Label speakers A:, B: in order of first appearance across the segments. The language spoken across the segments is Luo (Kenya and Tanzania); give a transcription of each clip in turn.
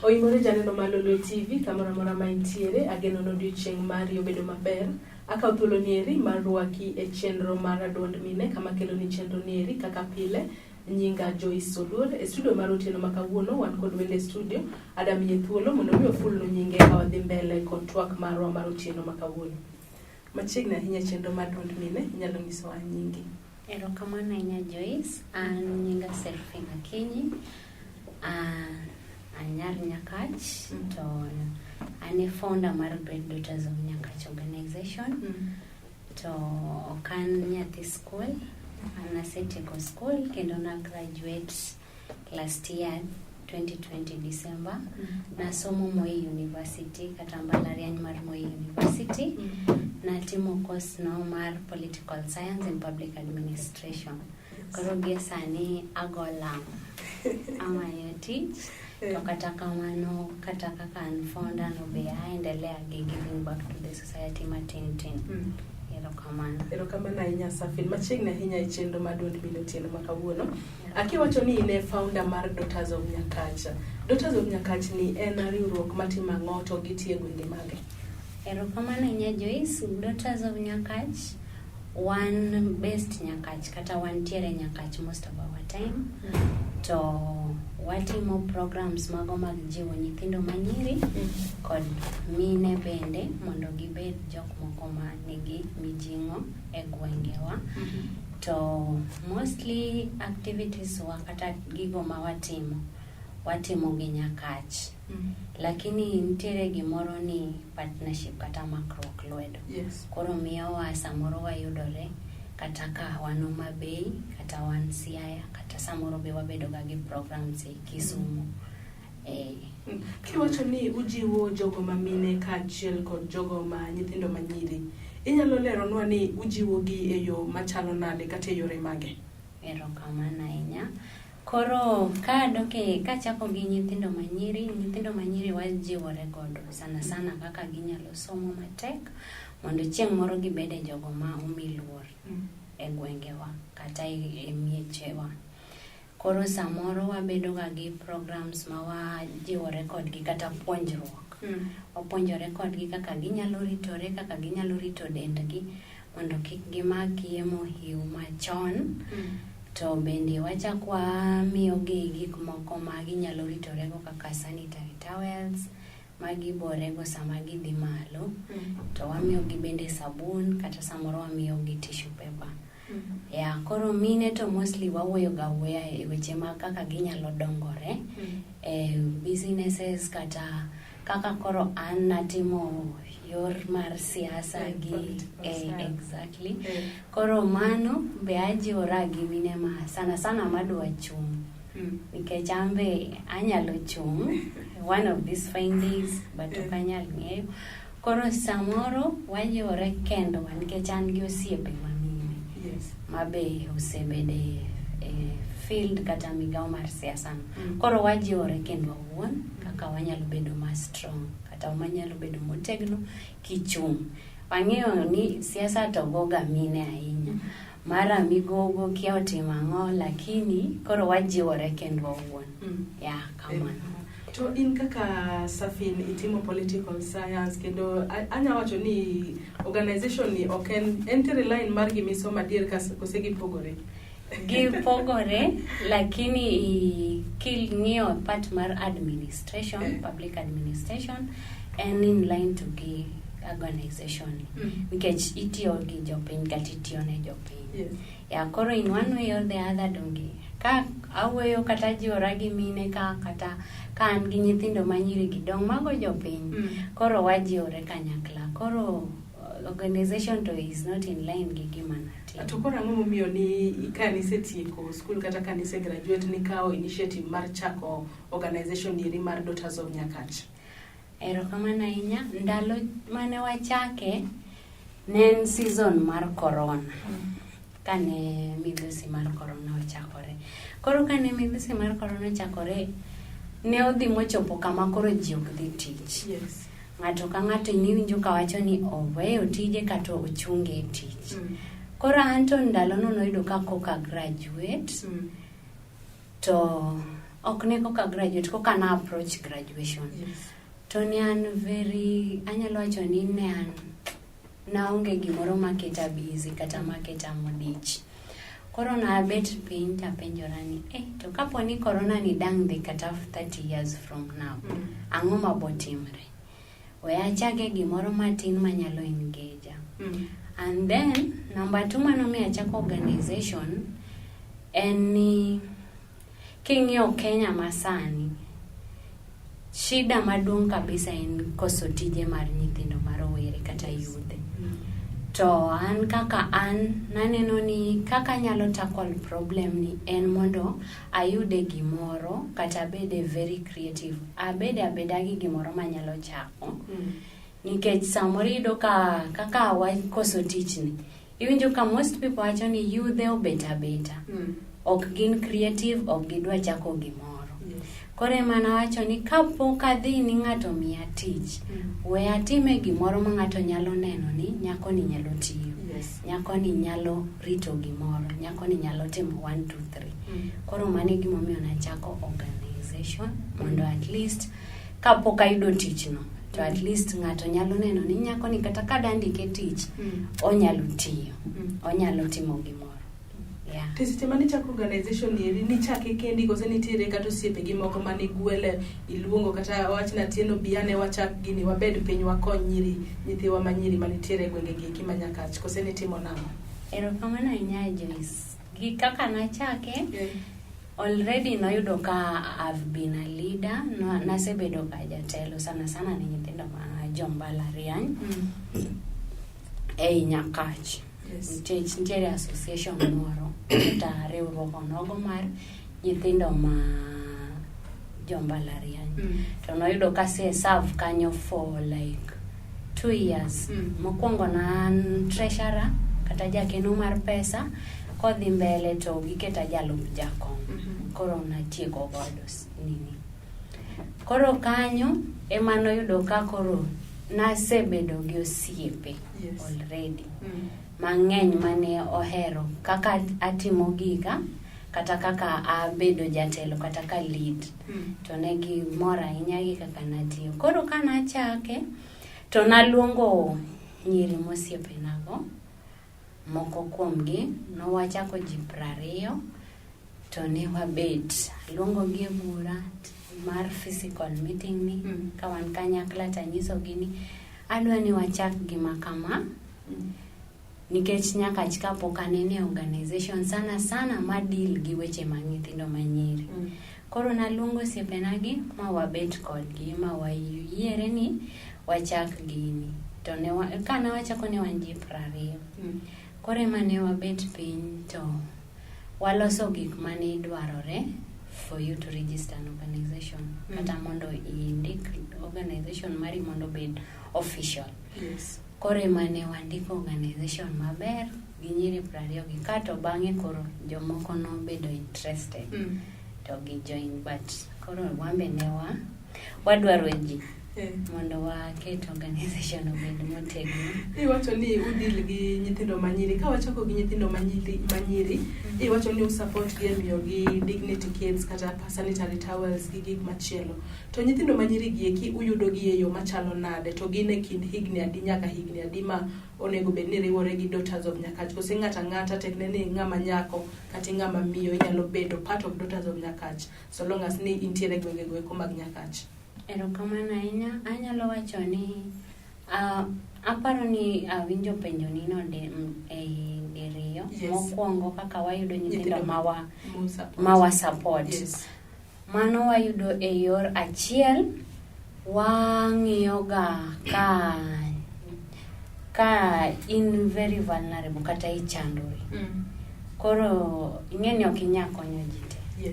A: Oimore janeno mar Lolwe Tv kamora mora maintiere ageno odiochieng' mari obedo maber. Akaw thuolo nieri mar rwaki e chenro mar Duond mine kama kelo ni chenro nieri kaka pile. Nyinga Joyce Soluor e studio mar otieno makawuono wan kod wende studio adamiye thuolo mondo mi ofulno nyinge ka wadhi mbele kod twak marwa mar otieno makawuono. Machiegni ahinya chenro mar Duond mine inyalo nyisowa nyingi.
B: Erokamano ahinya Joyce, an nyinga Serafina Kinyi, anyar Nyakach, to an a founder mar Great Daughters of Nyakach organization, to okan nyathi school, an asetieko school kendo na graduate last year 2020 December. Nasomo Moi University kata mbalariany mar Moi University. Natimo course no mar Political Science and Public Administration. Koro gi sani agolam amayo tich. To kata kamano kata kaka an founder no be aendelea gi giving back to the society matin. Erokamano ahinya Safin. Machiegni ahinya e chenro mar Duond mine otieno makawuono. Akiwacho ni ne founder mar Daughters of Nyakach. Daughters of Nyakach ni en riwruok matimo ang'o to gitie gwenge mage? Erokamano ahinya Joyce. Daughters of Nyakach, one based Nyakach kata one tiere Nyakach most of our time. To watimo programs mago mag jiwo nyithindo Manyiri kod mine bende mondo gibed jok moko ma nigi mijing'o e gwengewa. To mostly activities wa kata gigo ma watimo gi Nyakach. Lakini nitiere gimoro ni partnership kata makruok lwedo. Koro miyo wa samoro wayudore kata ka wan Homa Bay kata wan Siaya kata samoro be wabedo gi programs e Kisumu.
A: Kiwacho ni ujiwo jogo mamine kaachiel kod jogo ma nyithindo Manyiri, inyalo leronwa ni ujiwo gi e yo machalo nade kata e yore mage?
B: Erokamano ahinya. Koro kachako gi nyithindo Manyiri wajiwore godo sana kaka ginyalo somo matek mondo chieng' moro gibede jogo ma umiluor e gwengewa kata e miechewa. Koro samoro wabedo gi programs ma wajiwore kodgi kata puonjruok. Wapuonjore kodgi kaka ginyalo ritore, kaka ginyalo rito dendgi mondo kik gimaki emo hiu machon. To bende wachakwa miyo gi gik moko ma ginyalo ritorego kaka sanitary towels magiborego sama gidhi malo. To wamiyo gi bende sabun kata samoro wamiyo gi tissue paper. Koro mine to mostly wawuoyo e weche ma kaka ginyalo dongore businesses kata kaka koro an natimo yor mar siasa gi exactly. Koro mano be ajiwora gi mine ma sana madwa chung'. Nikech ambe anyalo chung' one of these fine days but okanyal ng'eyo. Koro samoro wajiwore kendo nikech an gi osiepe mamine mabe osebede field kata migao mar siasa. Koro wajiwore kendo wuon kaka wanyalo bedo ma strong kata wanyalo bedo motegno kichung'. Wang'eyo ni siasa to goga mine ahinya. Mara migogo kia otimo ang'o lakini koro wajiwore kendo wuon. Kamano.
A: To in kaka Safin itimo political science kendo anya wacho ni organization ni oken enter line mar gimiso madier kose gipogore. Gipogore
B: lakini ng'iyo part mar administration, public administration and in line to gi organization. Nikech itiyo gi jopiny kata itiyo ne jopiny. Koro in one way or the other donge. Ka awuoyo kata jiwora gi mine kata ka an gi nyithindo Manyiri gidong mago jopiny. Koro wajiwore kanyakla. Koro organization to is not in line gi gima natin.
A: To koro ang'o momiyo ni kanise tieko school kata kanise graduate ni kao initiative mar chako organization iri mar Daughters of Nyakach?
B: Erokamano ahinya. Ndalo mane wachake ne season mar corona. Kane midhusi mar corona ochakore. Koro kane midhusi mar corona ochakore ne odhi mochopo kama koro ji ok dhi tich. Ng'ato ka ng'ato niwinjo kawacho ni oweyo tije kata ochunge tich. Koro anto ndalo no noyudo ka koka graduate. To ok ne koka graduate, koka na approach graduation. To ne an anyalo wacho ni ne an naonge gimoro maketa busy kata maketa modich. Koro na bet piny tapenjora ni, to kapo ni corona ni dang' dhi kata 30 years from now, ang'o mabotimre? We achage gimoro matin manyalo engage. And then, number 2 manomiyo achako organization, en ni king'iyo Kenya masani, shida maduong' kabisa en koso tije mar nyithindo marowere kata yudhe. To an naneno ni kaka nyalo tackle problem ni en mondo ayude gimoro kata bede very creative. Abeda gi gimoro manyalo chako. Nikech samoro iyudo kaka wakoso tich ni. Iwinjo ka most people wacho ni yudhe obeta. Ok gin creative, ok gidwa chako gimoro. Kore mana wacho ni kapok adhi ni ng'ato miya tich, we atime gimoro ma ng'ato nyalo neno ni nyako ni nyalo tiyo. Nyako ni nyalo rito gimoro, nyako ni nyalo timo 1, 2, 3. Koro mane gimomiyo nachako organization, mondo at least kapok ayudo tich no, to at least ng'ato nyalo neno ni nyako ni kata kadandike tich, onyalo tiyo, onyalo timo gimoro.
A: Tesiche mani chako organization ni chake kendi kose nitiere kata osiepe gi moko mani gwele iluongo kata wachna tieno biane wachak gini wabed piny wakony nyithiwa manyiri manitiere gwenge gi kimanyakach kose nitimo nang'o?
B: Erokamano ahinya Joyce. Gi kaka nachake, already noyudo ka I've been a leader, nasebedo ka jatelo sana ni nyithindo ma jombalariany ei Nyakach. Nitiere association moro kata riwruok onogo mar nyithindo ma jombalariany. To noyudo ka serve kanyo for like 2 years. Mokwongo na treasurer kata jakeno mar pesa, kodhi mbele to giketa jalup jakom. Koro natieko godo nini. Koro kanyo ema noyudo ka koro nasebedo gi osiepe already. Mang'eny mane ohero kaka atimo gika kata kaka abedo jatelo kata ka lead. To negi mora ahinya gi kaka natiyo. Koro kana chake to naluongo nyiri mosiepe nago, moko kuomgi nowachako ji 20 to ne wabet luongo gi bura mar physical meeting ni ka wan kanyakla tanyiso gini adwa ni wachak gima kama. Nikech Nyakach kapok anene organization sana ma deal gi weche mag nyithindo manyiri. Koro naluongo osiepenagi ma wabet kodgi ma wayiere ni wachak gini. To ne kana wachako ne wan ji 20. Koro ema ne wabet piny to waloso gik mane dwarore for you to register an organization. Kata mondo indik organization mari mondo bed official. Kore mane wandiko organization maber gi nyiri 20 gi kato bang'e koro jomoko no bedo interested to gi join, but koro wambe ne wadwaro ji mondo waket organization obed motegno.
A: Iwacho ni udil gi nyithindo manyiri, ka wachako gi nyithindo manyiri iwacho ni usupport gi miyo gi dignity kids kata sanitary towels gi gik machielo. To nyithindo manyiri gi eki uyudo gi e yo machalo nade, to gin e kind higni adi nyaka higni adi ma onego bed ni riwore gi Daughters of Nyakach? Kose ng'ata tekne ni ng'ama nyako kata ng'ama miyo inyalo bedo part of Daughters of Nyakach so long as ni intiere gwenge go mag Nyakach?
B: Erokamano ahinya. Anyalo wacho ni aparo ni awinjo penjo ni no diriyo. Mokwongo kaka wayudo nyithindo mawa support. Mano wayudo e yor achiel, wang'iyo ga ka in very vulnerable kata ichandori. Koro ing'eni ok inya konyo ji te.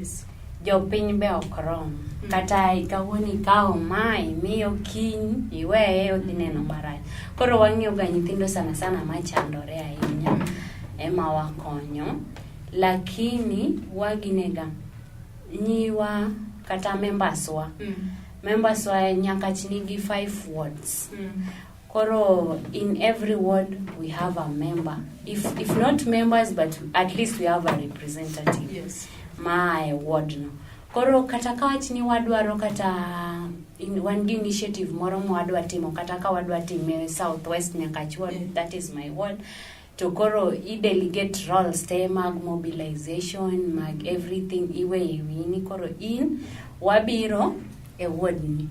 B: Jopiny be ok rom. Kata ikawoni kao mai miyo kiny iweye odhi neno marach. Koro wang'iyo ga nyithindo sana machandore ahinya ema wakonyo. Lakini waginega nyiwa kata members wa. Members wa Nyakach nigi 5 wards. Koro in every ward we have a member. If not members, but at least we have a representative. Ma ward no. Koro kata ka wach ni wadwaro kata one initiative moro mwadwa timo kata ka wadwa time Southwest Nyakachwa, that is my ward. To koro delegate roles te mag mobilization mag everything iwe ni koro in wabiro e ward ni.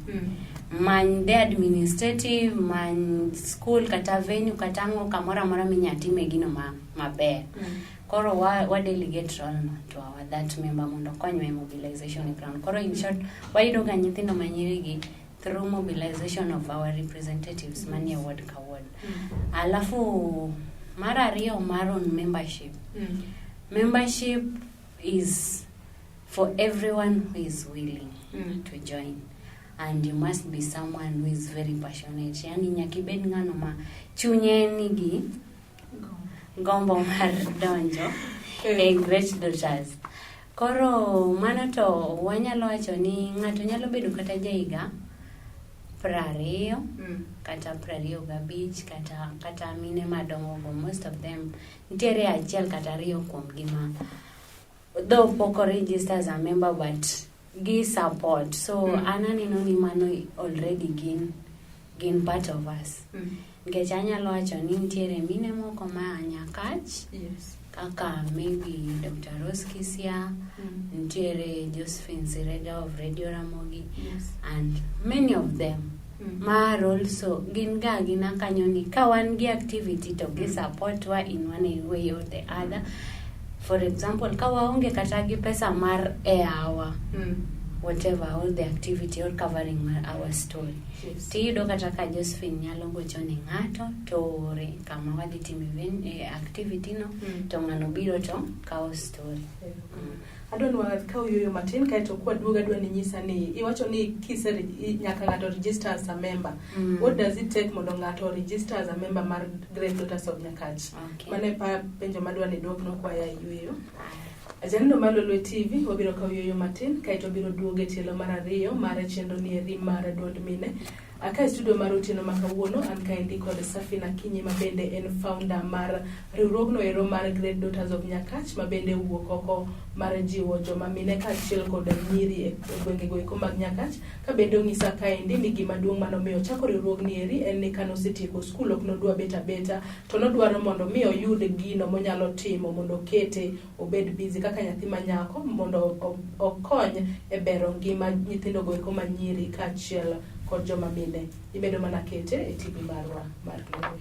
B: Man the administrative, man school kata venue kata ngo kamora mora minyatime gino maber. Koro wa delegate role no to our that member mondo konywe mobilization ground. Koro in short waido ga Nyithindo Manyiri gi through mobilization of our representatives mani ward ka ward. Alafu mara ariyo maron membership. Membership is for everyone who is willing to join. And you must be someone who is very passionate. Yani nyakibed ngano ma chunye nigi gombo mar donjo e great daughters. Koro mano to wanyalo wacho ni ng'ato nyalo bedo kata jaiga 20 kata 25 kata mine madongo go, most of them nitiere achiel kata ariyo kuom gima though poko register as a member but gi support. So ananino ni mano already gin part of us. Nikech anyalo wacho ni nitiere mine moko ma Nyakach, kaka maybe Dr. Rose Kisia, nitiere Josephine Sirega of Radio Ramogi, and many of them ma also gin kanyo ni ka wan gi activity to gi support wa in one way or the other. For example, ka waonge kata gi pesa mar hour, whatever, all the activity or covering our story. Tiyudo kata ka Josephine nyalo gocho ni ng'ato to re kama wadhi timo activity no to ng'ano biro to kao story.
A: Adonwa ka uyoyo matin kaito kwa duoga dwa ni nyisa ni iwacho ni kisere nyaka ng'ato register as a member. What does it take mondo ng'ato register as a member mar Great Daughters of Nyakach? Mane pa penjo madwa ni dog no kwa ya yuyo. Ajendo mar Lolwe TV wabiro ka uyoyo matin kaito biro duoge tielo mar ariyo mar chenro nieri mar Duond mine. Aka studio mar otieno makawuono an kaendi kod Safina Kinyi mabende en founder mar riwruogno ero mar Great Daughters of Nyakach mabende wuok oko mar Jiwo joma mine kaachiel kod nyiri e gwengego eko mag Nyakach ka bende ong'isa kaendi ni gima duong' manomiyo chako riwruogni eri en ni kano osetieko skul ok nodwa beta to nodwaro mondo mi oyud gino monyalo timo mondo kete obed busy kaka nyathi manyako mondo okony e bero ngima nyithindo go eko manyiri kaachiel kod joma mine. Ibedo mana kete e TV marwa mar Lolwe.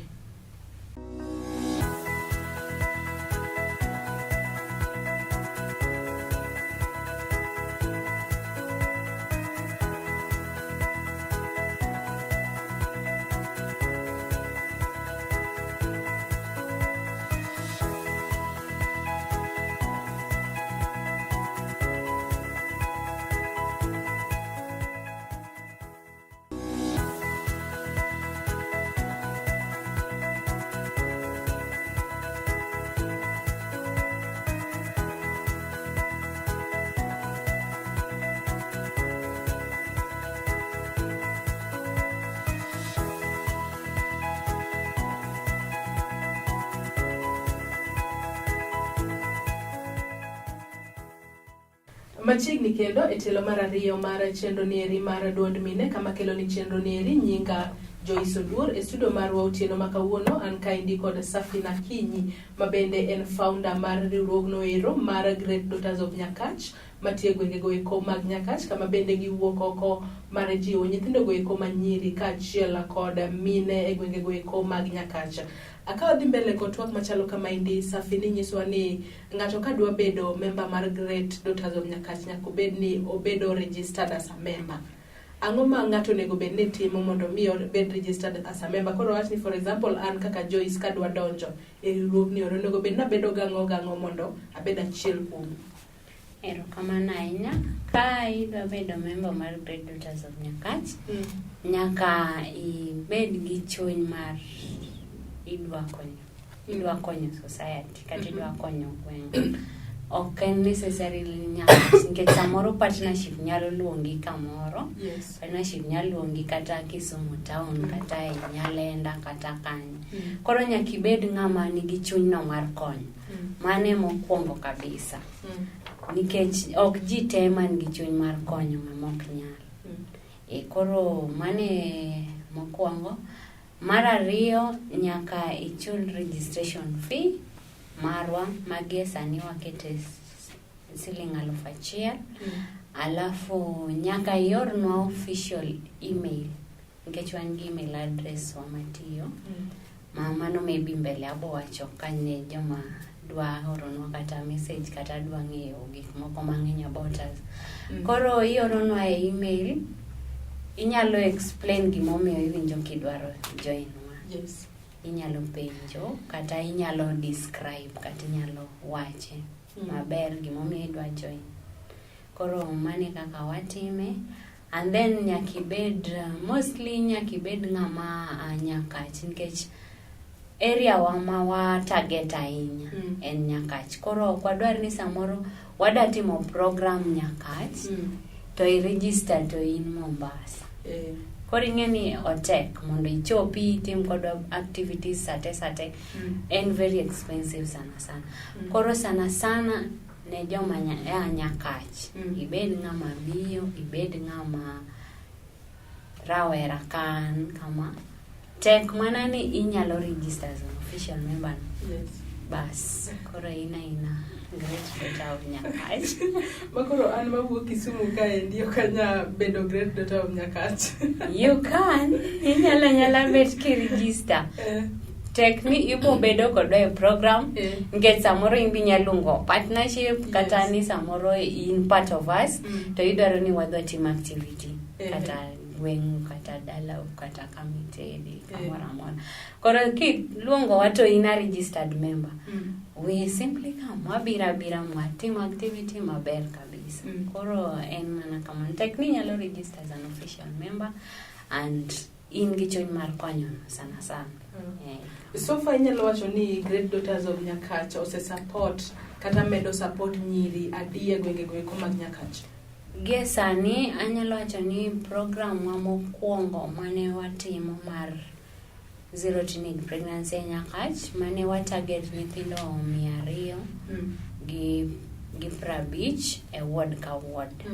A: Machiegni kendo e telo mar ariyo mar chenro nieri mar Duond mine kama kelo ni chenro nieri nyinga Joyce Odur e studio marwa otieno makawuono an kaendi kod Safina Kinyi mabende en founder mar riwruogno ero mar Great Daughters of Nyakach matie gwengego eko mag Nyakach kama bende giwuok oko mar Jiwo nyithindo go eko manyiri kaachiel kod mine e gwengego eko mag Nyakach. Akawa dhi mbele kotwak machalo kama indi Safini nyiswa ni ng'ato ka dwa bedo member mar Great Daughters of Nyakach nyaka bed ni obedo registered as a member. Ang'o ma ng'ato nego bed ni timo mondo mi obed registered as a member? Koro wach ni for example an kaka Joyce ka dwa donjo e riwruogni oro nego bed na bedo gang'o mondo abed achiel kuom.
B: Erokamano ahinya. Ka idwa bedo member mar Great Daughters of Nyakach, nyaka ibed gi chuny mar idwa konyo society kata idwa konyo gweng'. Ok necessarily nikech samoro partnership nyalo luongi kamoro. Partnership nyalo luongi kata Kisumu town kata Nyalenda kata kanyo. Koro nyaka ibed ng'ama nigi chuny no mar konyo. Mane mokwongo kabisa. Nikech ok ji te man gi chuny mar konyo ng'ama ok nyal. Koro mane mokwongo. Mar ariyo nyaka ichul registration fee marwa magie sani wakete Sh1,000. Alafu nyaka iornwa official email nikech wan gi email address wa matiyo. Mano maybe mbele abo wacho kane joma dwa oronwa kata message kata dwa ng'eyo gik moko mang'eny about us. Koro ioronwa e email, inyalo explain gimomiyo iwinjo kidwaro join wa.
A: Yes.
B: Inyalo penjo kata inyalo describe kata inyalo wache maber gimomiyo idwa join. Koro mane kaka watime. And then nyakibed mostly nyakibed ng'ama Nyakach nikech area wa ma wa target ahinya en Nyakach. Koro kwadwar ni samoro wadatimo program Nyakach to i-register to in Mombasa. Koro ing'eni otek mondo ichopi tim kodwa activities sate and very expensive sana. Koro sana ne joma Nyakach. Ibed ng'ama miyo, ibed ng'ama rawera kan kama. Tek mana ni inyalo register as an official member.
A: Yes.
B: Bas, koro ina great daughter of Nyakach.
A: Makoro an mawuok Kisumu kae ndio kanya bedo great daughter of Nyakach.
B: You can. Inyala bet ki register. Tekni ibo bedo kodwa e program. Get samoro imbi nyalungo partnership kata ni samoro in part of us. To idwaro ni wadwa team activity. Kata gweng kata dala kata committee kamora mona. Koro ki luongo wato ina registered member. We simply come mabira mwa team activity maber kabisa. Koro en mana kama tekni nyalo register as an official member and in gi chuny mar konyo sana.
A: So far inyalo wacho ni Great Daughters of Nyakach ose support kata medo support nyiri adiye gwenge mag Nyakach.
B: Gesani anyalo wacho ni program wa mokwongo mane watimo mar zero teenage pregnancy Nyakach mane wa target nyithindo 200 gi 50 e ward ka ward.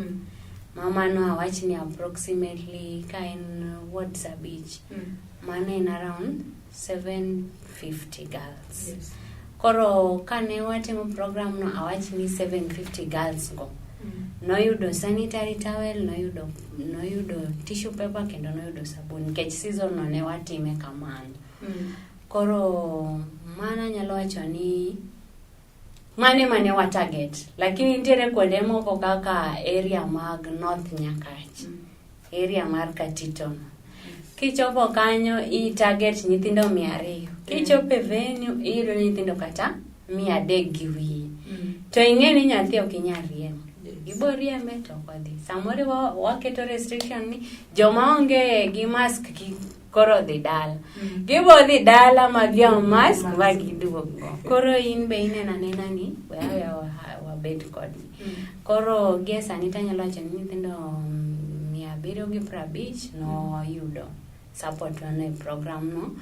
B: Mama no awach ni approximately kind wards abich. Mane in around 750 girls.
A: Yes.
B: Koro kane watimo program no awach ni 750 girls go. No yudo sanitary towel, no yudo tissue paper kendo no yudo sabun. Kech season no ne watime kamano. Koro mana nyalo wacho ni mane wa target. Lakini nitiere kuonde moko kaka area mag North Nyakach. Area mar Katito. Kichopo kanyo i target nyithindo 200. Kichopo venue iro nyithindo kata 300 gi wiye. To ing'eni nyathi ok inyal riembo. Iborie meto kodhi. Samoro waketo restriction ni joma onge gi mask ki koro dhi dala. Gibo dhi dala magio mask magiduogo. Koro in be inena ni wabed kodhi. Koro gesa nitanyalo wacho ni nyithindo 750 no yudo support wane program no.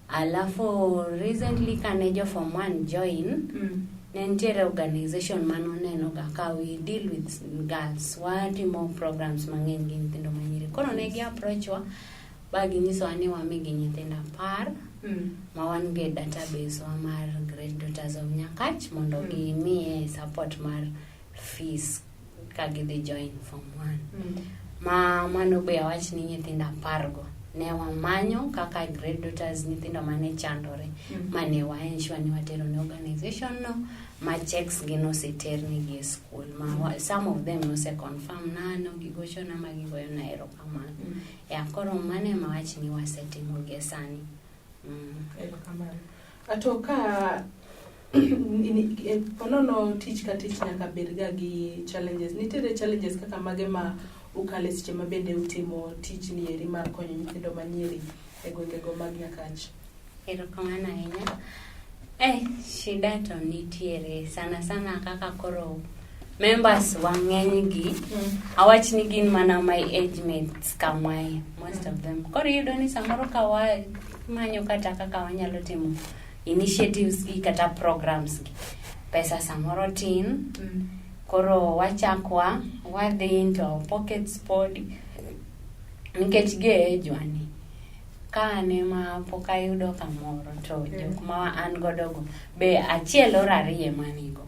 B: Alafu recently kane jo form 1 join nentiere organization mano neno ka we deal with girls watimo programs mang'eny gi nyithindo manyiri. Koro ne gi approach wa bagi nyiso ani wamigi nyithindo 10 ma wan ge database wa mar Great Daughters of Nyakach mondo gi miye support mar fees ka gidhi join form 1. Mano be awach ni nyithindo 10 go ne wamanyo kaka Great Daughters nyithindo mane chandore mane wa ensure ni watero ne organization no ma checks gi no seterni gi school some of them no se confirm nano gigocho na magigoyo na ero kamano. Koro mane mawach ni wasetimo gesani.
A: Ero kamano. Atoka ponono tich ka tich nyaka bedga gi challenges. Nitiere challenges kaka mage ma ukale seche ma bende utimo tich ni eri mar konyo nyithindo manyiri e gwengego mag Nyakach.
B: Ero kamano ahinya. Shida to nitiere sana kaka koro members wang'eny gi awach ni gin mana my age mates kamae most of them. Koro yudo ni samoro ka manyo kata kaka wanyalo timo initiatives gi kata programs gi pesa samoro tin. Koro wachakwa wadhi into pockets pod nikech ge jwani kane ma pok ayudo kamoro to jok ma an godo go be achiel or ariyo manigo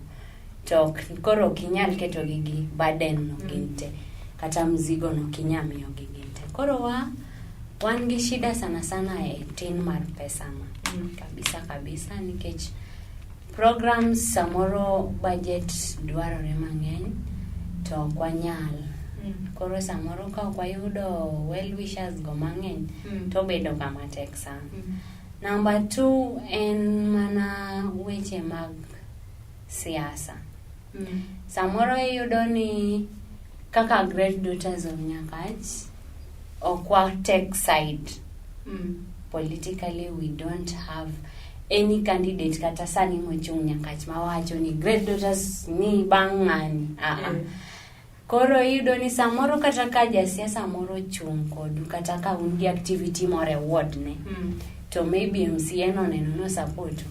B: to koro kinyal keto gi burden no ginte kata mzigo no kinyamiyo gi ginte. Koro wan gi shida sana e tin mar pesa ma kabisa nikech programs samoro budget dwarore mang'eny to kwanyal. Koro samoro ka wayudo well wishers go mang'eny to bedo kama tek sana. Number 2 en mana weche mag siasa. Samoro iyudo ni kaka great daughters of Nyakach okwa take side. Politically we don't have any candidate kata sani mochung' Nyakach mawacho ni great daughters ni bang'ani. Koro iyudo ni samoro kata ka jasiasa moro chung' kodu kata ka un gi activity more ward ne to maybe MCA no support.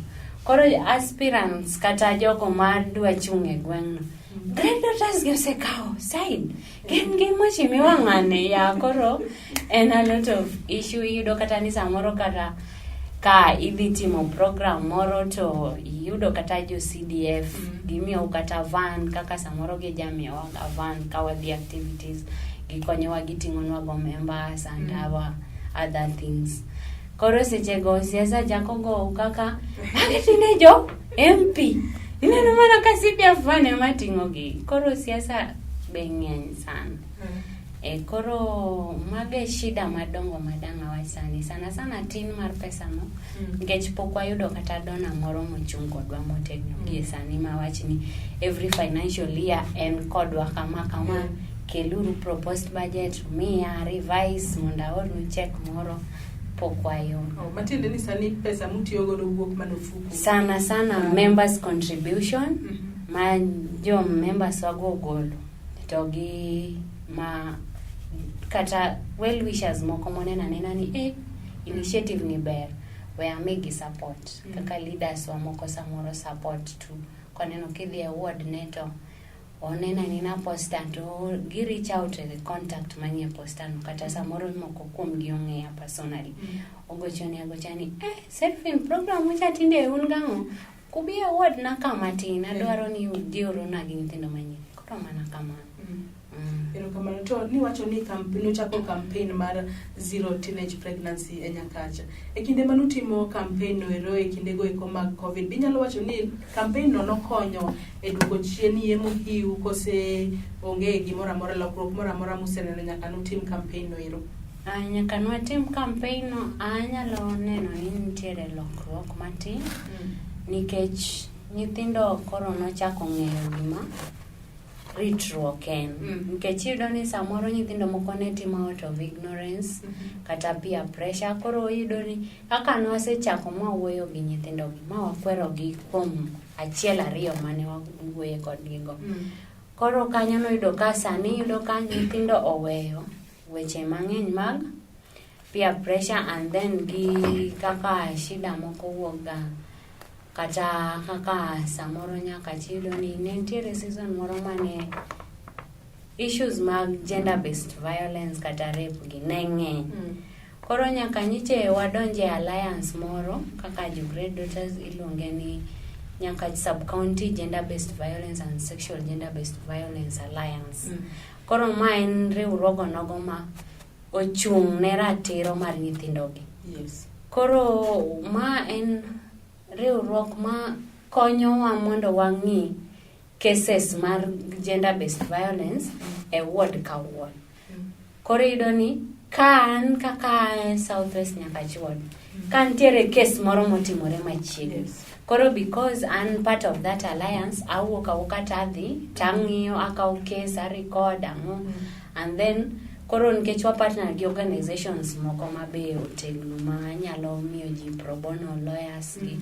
B: Koro aspirants kata jogo madwa chung' e gweng'no great daughters gisekao side gen mochi miwang'ane ya. Koro en a lot of issue. Iyudo kata ni samoro kata ka idhi timo program moro to iyudo kata jo CDF gimiyo kata van kaka samoro ge jamiyo waga van kawa the activities gikonyowa giting'onwa go members and our other things. Koro seche go siasa jako go kaka agitine jo MP ineno mana ka CDF van emating'o gi. Koro siasa be ng'eny sana. Koro mage shida madongo madanga wasani sana tin mar pesa no nikech pok wayudo kata dona moro mochung' kodwa motegno gi sani mawach ni every financial year en kodwa kama keluru proposed budget miya revise monda ornu check moro pok wayudo.
A: Matiende ni sani pesa mutiyo godo wuok manofuku
B: sana members contribution ma jo members wago golo to gi ma kata well wishers moko monena ni initiative ni ber we amegi support kaka leaders wa moko samoro support tu koneno kidhi award neto onena ni na posta to gi reach out to the contact manie posta no kata samoro moko kuom gi ong'eya personally ogochani self in program ucha tinde un gang'o kubi award na kama tin adwaro ni dioro na gi Nyithindo Manyiri. Koro mana kama
A: kamano to ni wacho ni campaign uchako campaign mar zero teenage pregnancy e Nyakacha. E kinde manutimo campaign no ero e kinde go eko mag covid binyalo wacho ni campaign no nokonyo e duoko chien yemo hiu kose onge gimoro amora lokruok moro amora museneno nyaka nutim campaign no ero.
B: Nyaka nutim campaign no anyalo neno ni nitiere lokruok matin nikech nyithindo koro nochako ng'eyo gima ritruok en nikech iyudo ni samoro nyithindo moko ne timo out of ignorance kata peer pressure. Koro iyudo ni kaka nwasechako mawuoyo gi nyithindo gi mawakwero gi kuom achiel ariyo mane wawuoye kodgi go. Koro kanyo noyudo ka sani iyudo ka nyithindo oweyo weche mang'eny mag peer pressure and then gi kaka shida moko wuoga kata kaka samoro nyaka chido ni nentiere season moro mane issues mag gender based violence kata rape gi neng'eny. Koro nyaka nyiche wadonje alliance moro kaka jo great daughters iluonge ni nyaka sub county gender based violence and sexual gender based violence alliance. Koro ma en riwruogo nogo ma ochung' ne ratiro mar nyithindo gi. Koro ma en riwruok ma konyowa mondo wang'i cases mar gender based violence e ward ka ward. Koro iyudo ni kan kaka Southwest Nyakach ward kan tiere case moro motimore machiegni. Koro because I'm part of that alliance awuoka tadhi tang'iyo akaw case record and then koro nikech wa partner gi organizations moko mabe otegno ma nyalo miyo ji pro bono lawyers gi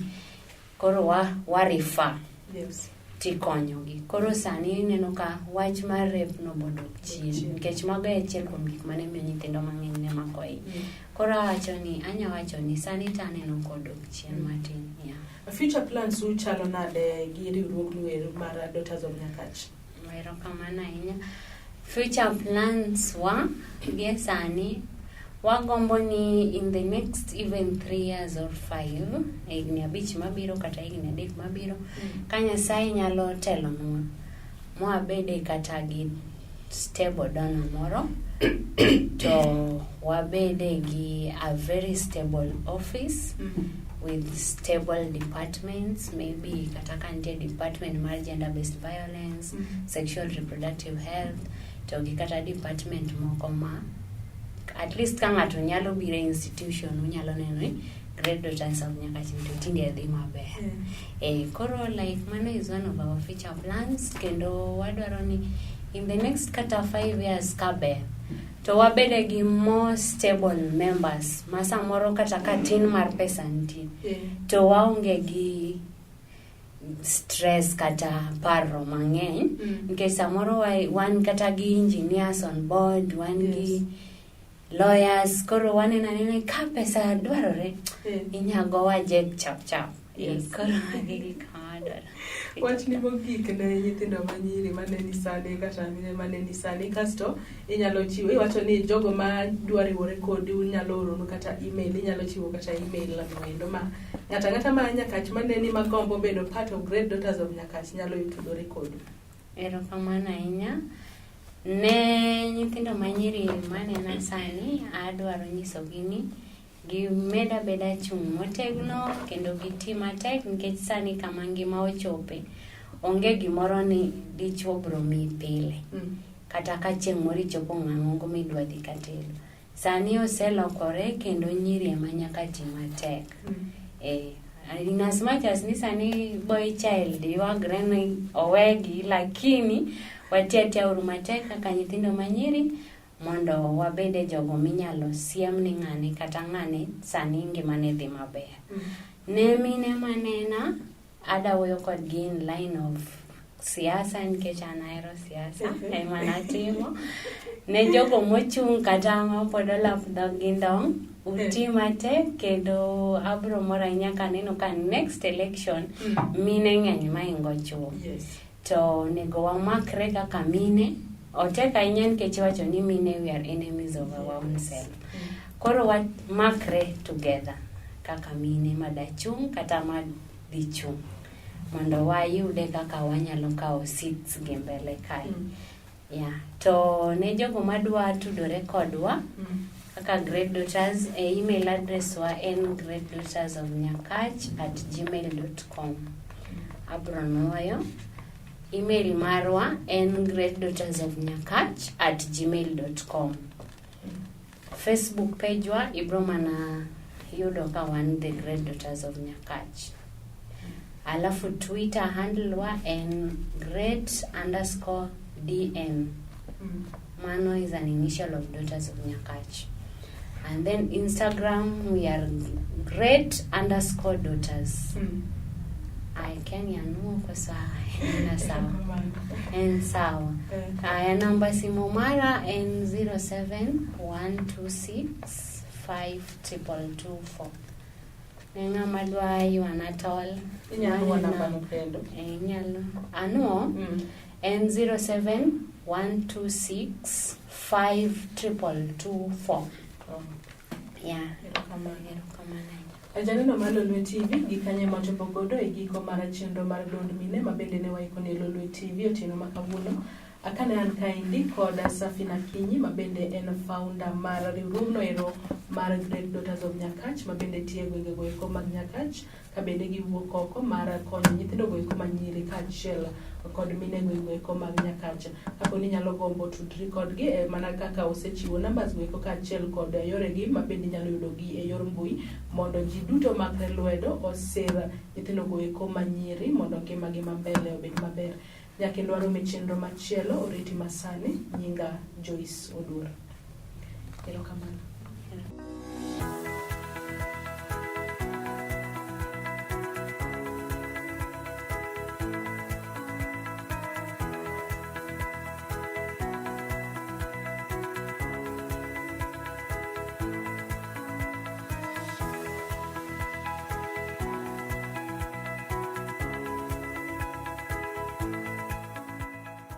B: koro wa refer tikonyo gi. Koro sani neno ka wach mar rape no bodo chien nikech mago e achiel kuom gik mane miyo nyithindo mang'eny ne makoi. Koro anya wacho ni sani taneno kodok chien matin.
A: Future plans uchalo nade gi riwruogno mar Daughters of Nyakach?
B: Erokamano ahinya. Future plans wa gie sani wagombo ni in the next even 3 years or 5, higni 5 mabiro kata higni 3 mabiro, ka Nyasaye nyalo telonwa mwabede kata gi stable donor moro to wabede gi a very stable office with stable departments, maybe kata kantie department mar gender based violence, sexual reproductive health, to gi kata department moko ma at least ka ng'ato nyalo biro institution unyalo neno ni Great Daughters of Nyakach to tinde dhi maber. Koro like mano is one of our future plans, kendo wadwaro ni in the next kata 5 years kabe to wabede gi more stable members ma samoro kata ka tin mar pesa nti to waonge gi stress kata paro mang'eny nikech samoro wan kata gi engineers on board, wan gi lawyers, koro wanena nene ka pesa dwarore inyago wajek chap koro agigi kamadwaro.
A: Wachni mogik ne nyithindo manyiri maneni sani kata maneni sani kasto inyalo chiwo, iwacho ni jogo ma dwariwore kodi unyalo oronu kata email, inyalo chiwo kata email lamendo ma ng'ata ma Nyakach maneni magombo bedo part of Great Daughters of Nyakach nyalo yudore kodi.
B: Erokamano ahinya. Ne nyithindo manyiri manena sani adwaro nyisogi ni gimeda beda chung' motegno kendo giti matek nikech sani kama ngima ochope onge gimoro ni dichuo bro mi pile kata ka chieng' moro ichopo ng'ang'ongo midwa dhi katelo. Sani oselokore kendo nyiri ema nyaka ti matek. In as much as ni sani boy child yuagre ni owegi, lakini watiatia urumatek kaka nyithindo manyiri mondo wabede jogo minyalo siem ni ng'ane kata ng'ane sani ngimane dhi maber. Ne mine manena adawuoyo kodgi in line of siasa nikech an ahero siasa ema natimo. Ne jogo mochung' kata ma pod olap dhogi ndong' uti matek kendo abro mora nyaka neno ka next election mine ng'eny maingo chuo. To nego wamakre kaka mine oteka ahinya nikech wacho ni mine we are enemies of our own self. Koro wamakre together kaka mine madachung' kata madichung' mondo wayude kaka wanyalo kawo seats gi mbele kai. To ne jogo madwa tudore kodwa kaka Great Daughters, email address wa en greatdaughtersofnyakach@gmail.com. Abro nuoyo email marwa en greatdaughtersofnyakach@gmail.com. Facebook page wa ibro mana yudo ka wan the Great Daughters of Nyakach. Alafu Twitter handle wa en great_DN. Mano is an initial of Daughters of Nyakach. And then Instagram we are great_daughters. I Kenya no kwa sawa na sawa en sawa. Aya namba simu mara en 0712652224. Nenga madwa yuanatol
A: Inyalo namba mpendo.
B: Inyalo anuo en 0712652224. Erokamano.
A: Ajaneno mar Lolwe TV gi kanye machopo godo e giko mar chenro mar Duond mine mabende ne waikone Lolwe TV otieno makawuono. Akane an kaindi koda Safina Kinyi mabende en founder mar riwruogno ero mar Great Daughters of Nyakach mabende tie gwenge goeko mag Nyakach kabende giwuok oko mar konyo nyithindo goeko manyiri kaachiel kod mine goeko mag Nyakach. Kapo ni nyalo gombo tudri kodgi mana kaka osechiwo numbers goeko kaachiel kod yoregi mabende nyalo yudogi e yor mbui mondo ji duto makre lwedo osir nyithindo goeko manyiri mondo ngimagi mambele obed maber. Nyakendo waro chenro machielo oriti masani nyinga Joyce Odur. Erokamano.